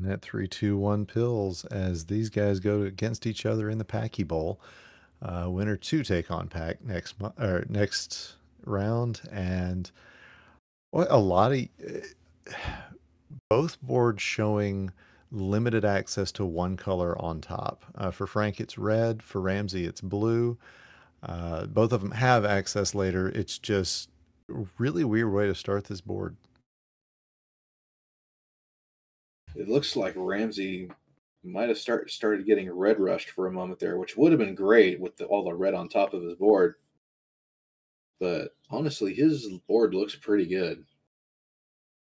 And at 3-2-1 pills as these guys go against each other in the Packy Bowl. Winner two take on pack next round, and what a lot of both boards showing limited access to one color on top. For Frank, it's red. For Ramsey, it's blue. Both of them have access later. It's just a really weird way to start this board. It looks like Ramsey might have started getting red rushed for a moment there, which would have been great with all the red on top of his board. But honestly, his board looks pretty good.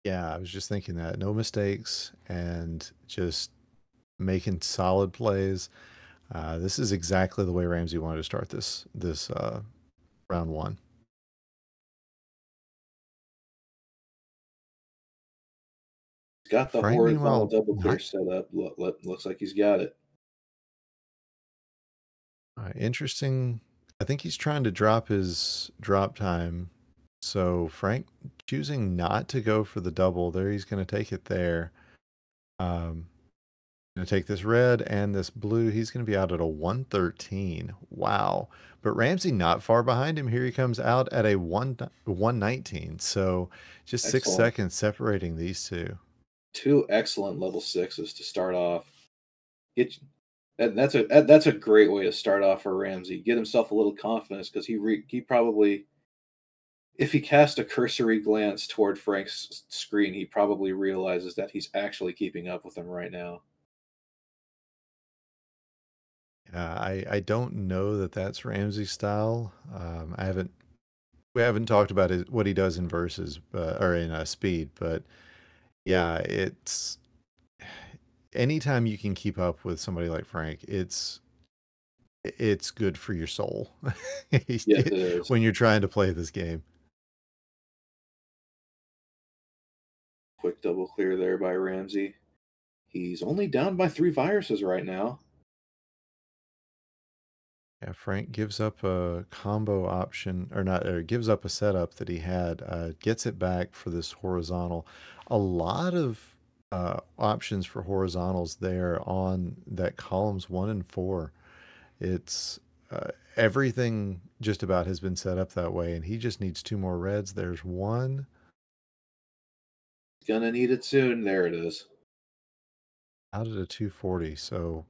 Yeah, I was just thinking that. No mistakes and just making solid plays. This is exactly the way Ramsey wanted to start this round one. He's got the Frank, horizontal meanwhile, double clear not set up. Looks like he's got it. interesting. I think he's trying to drop his drop time. So Frank choosing not to go for the double there. He's going to take it there. Going to take this red and this blue. He's going to be out at a 113. Wow. But Ramsey not far behind him. Here he comes out at a 119. So just six Excellent. seconds separating these two. Two excellent level sixes to start off. Get that's a great way to start off for Ramsey. Get himself a little confidence because he probably, if he cast a cursory glance toward Frank's screen, he probably realizes that he's actually keeping up with him right now. I don't know that that's Ramsey's style. We haven't talked about what he does in verses, or in speed, but yeah, it's anytime you can keep up with somebody like Frank, it's good for your soul Yes, it is. when you're trying to play this game. Quick double clear there by Ramsey. He's only down by 3 viruses right now. Yeah, Frank gives up a combo option, or not, or gives up a setup that he had, gets it back for this horizontal. A lot of options for horizontals there on that columns 1 and 4. It's everything just about has been set up that way, and he just needs two more reds. There's one Gonna need it soon. There it is. out at a 240. So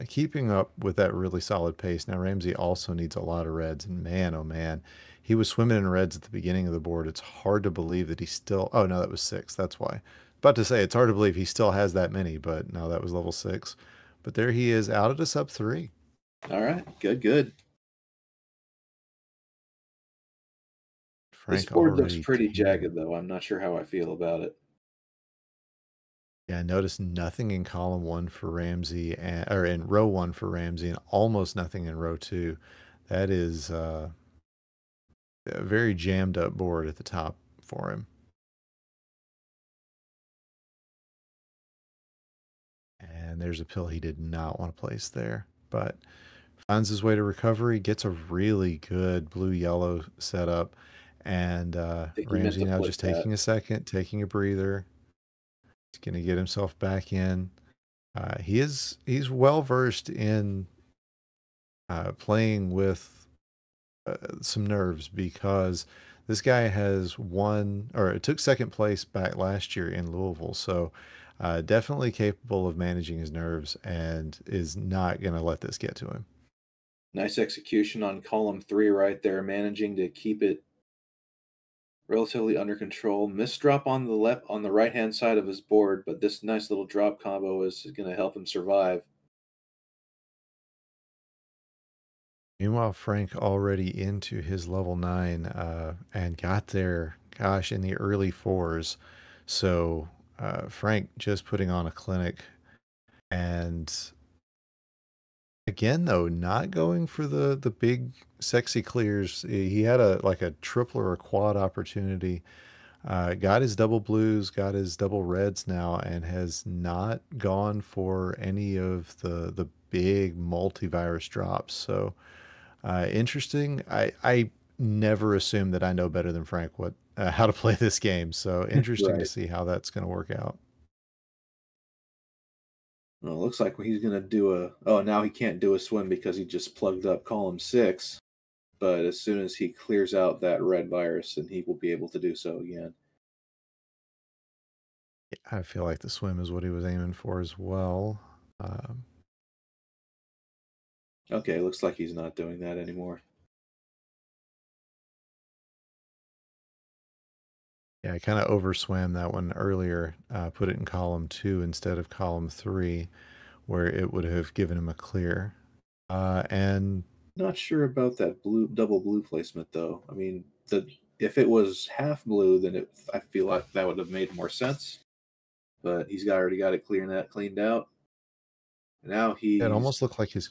keeping up with that really solid pace. Now, Ramsey also needs a lot of reds, and man, oh man, he was swimming in reds at the beginning of the board. It's hard to believe that he still. Oh no, that was 6. That's why. About to say it's hard to believe he still has that many, but no, that was level 6. But there he is out at a sub 3. All right. Good, good. This Frank board looks already pretty tearing. jagged, though. I'm not sure how I feel about it. Yeah, I noticed nothing in column 1 for Ramsey, or in row 1 for Ramsey, and almost nothing in row 2. That is a very jammed up board at the top for him. And there's a pill he did not want to place there, but finds his way to recovery, gets a really good blue-yellow setup, and I think he meant Ramsey to now flip just that. taking a second, taking a breather. He's going to get himself back in. He's well versed in playing with some nerves because this guy has won, or it took second place back last year in Louisville. So definitely capable of managing his nerves and is not going to let this get to him. Nice execution on column 3 right there, managing to keep it relatively under control. Missed drop on the right-hand side of his board, but this nice little drop combo is going to help him survive. Meanwhile, Frank already into his level 9 and got there, gosh, in the early 4s. So Frank just putting on a clinic. And again, though, not going for the big sexy clears. He had a triple or a quad opportunity. Got his double blues, got his double reds now, and has not gone for any of the big multivirus drops. So interesting. I never assume that I know better than Frank what how to play this game. So interesting to Right. see how that's going to work out. Well, it looks like he's gonna do a. Oh, now he can't do a swim because he just plugged up column 6. But as soon as he clears out that red virus, then he will be able to do so again. I feel like the swim is what he was aiming for as well. Um, Okay, looks like he's not doing that anymore. yeah, I kind of overswam that one earlier, put it in column 2 instead of column 3, where it would have given him a clear. And Not sure about that blue double blue placement though. I mean, the if it was half blue, then I feel like that would have made more sense. But already got it cleaned out. Now it he's almost looked like his.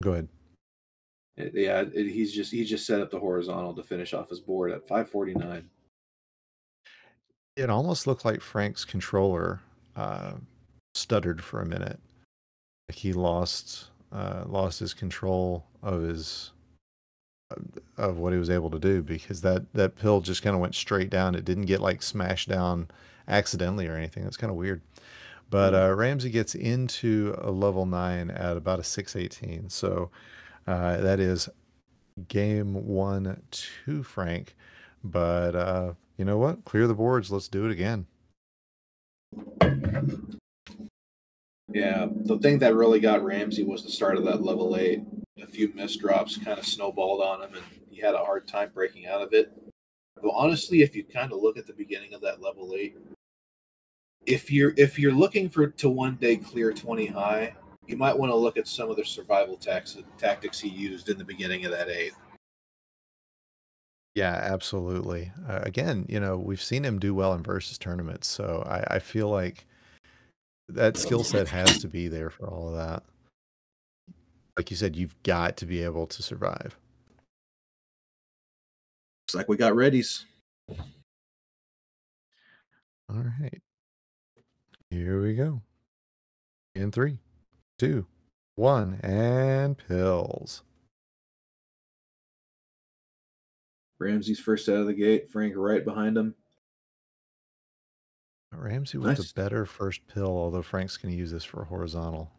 Go ahead. he's just set up the horizontal to finish off his board at 549. It almost looked like Frank's controller uh, stuttered for a minute. Like he lost his control of what he was able to do because that pill just kind of went straight down. It didn't get like smashed down accidentally or anything. It's kind of weird. But Huh. Ramsey gets into a level 9 at about a 618. So that is game 1 to Frank. But you know what? Clear the boards. Let's do it again. Yeah, the thing that really got Ramsey was the start of that level 8. A few missed drops kind of snowballed on him, and he had a hard time breaking out of it. But honestly, if you kind of look at the beginning of that level 8, if you're looking for to one day clear 20 high, you might want to look at some of the survival tactics he used in the beginning of that 8. Yeah, absolutely. Again, we've seen him do well in versus tournaments, so I feel like that skill set has to be there for all of that. Like you said, you've got to be able to survive. Looks like we got readies. All right, here we go. In 3, 2, 1, and pills. Ramsey's first out of the gate, Frank right behind him. Ramsey with the Nice. better first pill, although Frank's going to use this for a horizontal.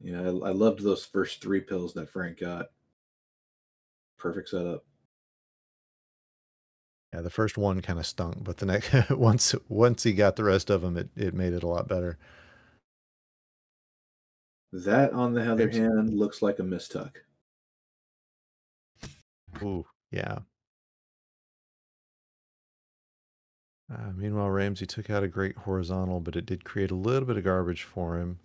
Yeah, I loved those first 3 pills that Frank got. Perfect setup. Yeah, the first one kind of stunk, but the next once he got the rest of them, it made it a lot better. That, on the other Ramsey, hand, looks like a mistuck. ooh, yeah. Meanwhile, Ramsey took out a great horizontal, but it did create a little bit of garbage for him.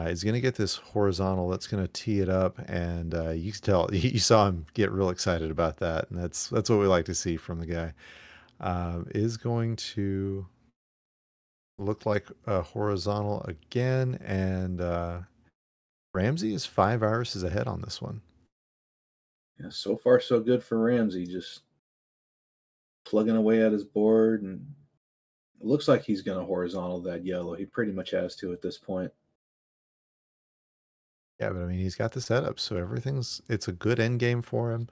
He's going to get this horizontal that's going to tee it up, and you can tell you saw him get real excited about that, and that's what we like to see from the guy. Is going to look like a horizontal again, and Ramsey is 5 irises ahead on this one. Yeah, so far so good for Ramsey, just plugging away at his board, and it looks like he's going to horizontal that yellow. He pretty much has to at this point. Yeah, but I mean, he's got the setup, so it's a good end game for him.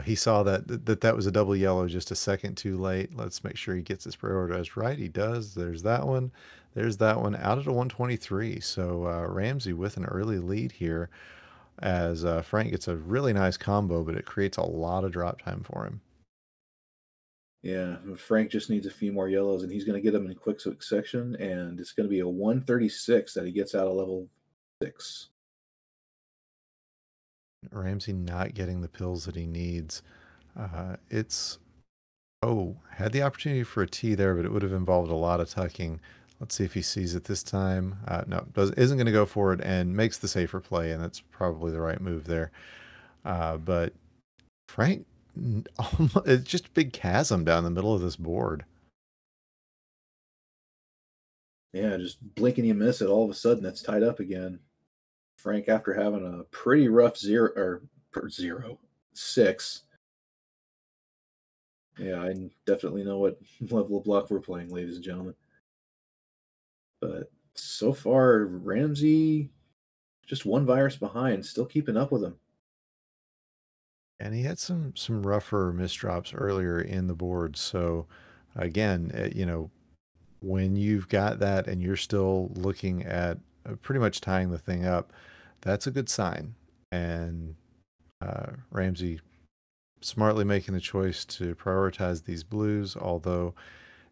He saw that was a double yellow just a second too late. Let's make sure he gets his prioritized right. He does. There's that one. There's that one out at a 123. So Ramsey with an early lead here as Frank gets a really nice combo, but it creates a lot of drop time for him. Yeah, Frank just needs a few more yellows, and he's going to get them in quick succession, and it's going to be a 136 that he gets out of level 6. Ramsey not getting the pills that he needs. It's had the opportunity for a T there, but it would have involved a lot of tucking. Let's see if he sees it this time. No, isn't going to go for it and makes the safer play, and that's probably the right move there. But Frank, it's just a big chasm down the middle of this board. Yeah, just blink and you miss it. All of a sudden, it's tied up again. Frank, after having a pretty rough 6. Yeah, I definitely know what level of block we're playing, ladies and gentlemen. But so far, Ramsey just one virus behind, still keeping up with him. And he had some rougher misdrops earlier in the board. So again, when you've got that and you're still looking at pretty much tying the thing up, that's a good sign. And Ramsey smartly making the choice to prioritize these blues, although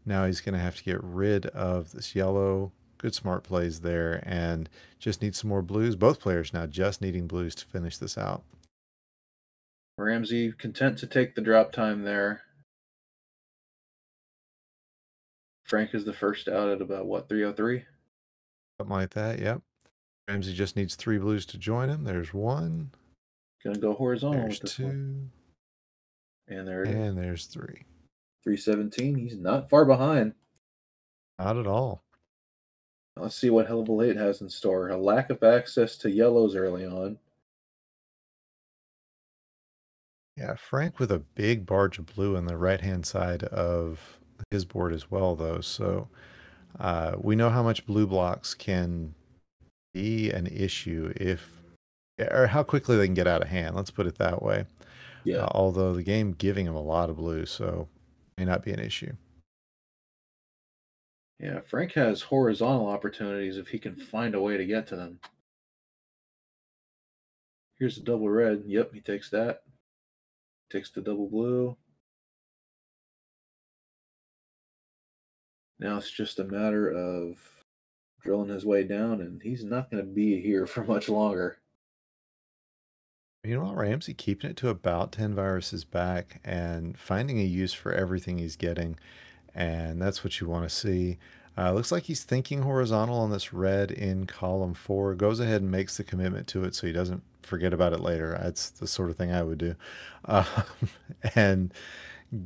now he's going to have to get rid of this yellow. Good smart plays there, and just need some more blues. Both players now just needing blues to finish this out. Ramsey content to take the drop time there. Frank is the first out at about what, 303? Something like that, yep. Ramsey just needs 3 blues to join him. There's 1. Gonna go horizontal There's with this one. 2. And there it is. And there's 3. 317. He's not far behind. Not at all. Let's see what Hellable 8 has in store. A lack of access to yellows early on. Yeah, Frank with a big barge of blue on the right-hand side of his board as well, though. So we know how much blue blocks can be an issue if, or how quickly they can get out of hand. Let's put it that way. Yeah. Although the game giving him a lot of blue, so may not be an issue. Yeah, Frank has horizontal opportunities if he can find a way to get to them. Here's the double red. Yep, he takes that. Takes the double blue. Now it's just a matter of drilling his way down, and he's not going to be here for much longer. You know what, Ramsey keeping it to about 10 viruses back and finding a use for everything he's getting, and that's what you want to see. Looks like he's thinking horizontal on this red in column 4. Goes ahead and makes the commitment to it so he doesn't forget about it later. That's the sort of thing I would do. And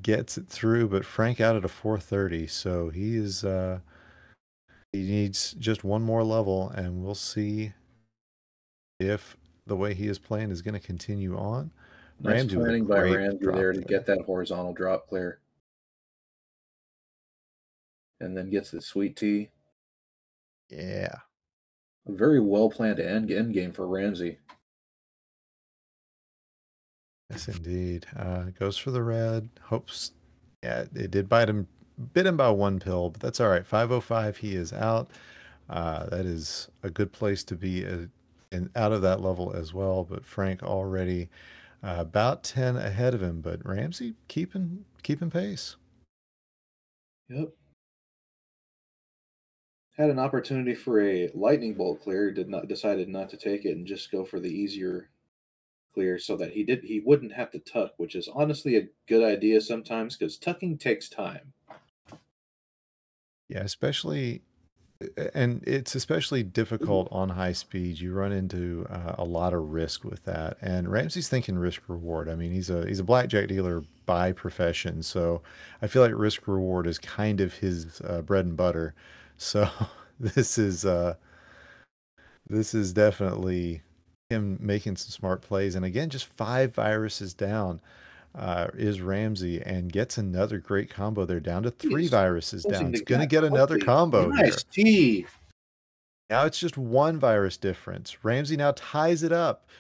gets it through, but Frank out at a 430, so he is he needs just one more level, and we'll see if the way he is playing is going to continue on. Nice Ramsey with a planning by great Ramsey drop there to get that horizontal drop clear. And then gets the sweet tea. Yeah. A very well planned end game for Ramsey. Yes, indeed. Goes for the red. Hopes. Yeah, it did bit him by 1 pill, but that's all right. 505, he is out. That is a good place to be out of that level as well. But Frank already about 10 ahead of him, but Ramsey keeping pace. Yep. Had an opportunity for a lightning bolt clear, decided not to take it and just go for the easier clear so that he wouldn't have to tuck, which is honestly a good idea sometimes because tucking takes time. Yeah, especially, and it's especially difficult on high speed. You run into a lot of risk with that. And Ramsey's thinking risk reward. I mean, he's a blackjack dealer by profession, so I feel like risk reward is kind of his bread and butter. So this is definitely him making some smart plays. And again, just 5 viruses down is Ramsey, and gets another great combo there, down to 3 He's viruses down. closing It's the going to gap get another quickly. combo Nice here. tea. Now it's just 1 virus difference. Ramsey now ties it up.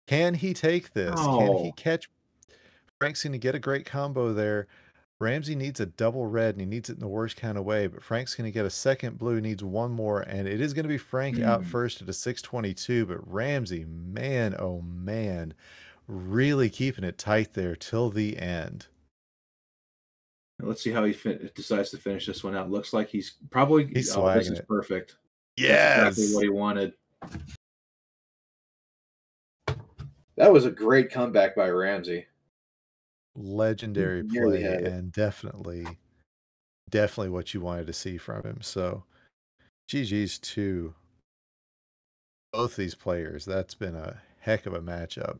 Can he take this? Can he Oh, catch? Frank's going to get a great combo there. Ramsey needs a double red, and he needs it in the worst kind of way, but Frank's going to get a second blue, needs 1 more, and it is going to be Frank out first at a 622, but Ramsey, man, oh man, really keeping it tight there till the end. let's see how he decides to finish this one out. Looks like he's probably. He's Oh, this swagging is it. perfect. That's exactly Yes! what he wanted. That was a great comeback by Ramsey. Legendary Nearly play, had it. and definitely what you wanted to see from him. So GG's to both these players. That's been a heck of a matchup.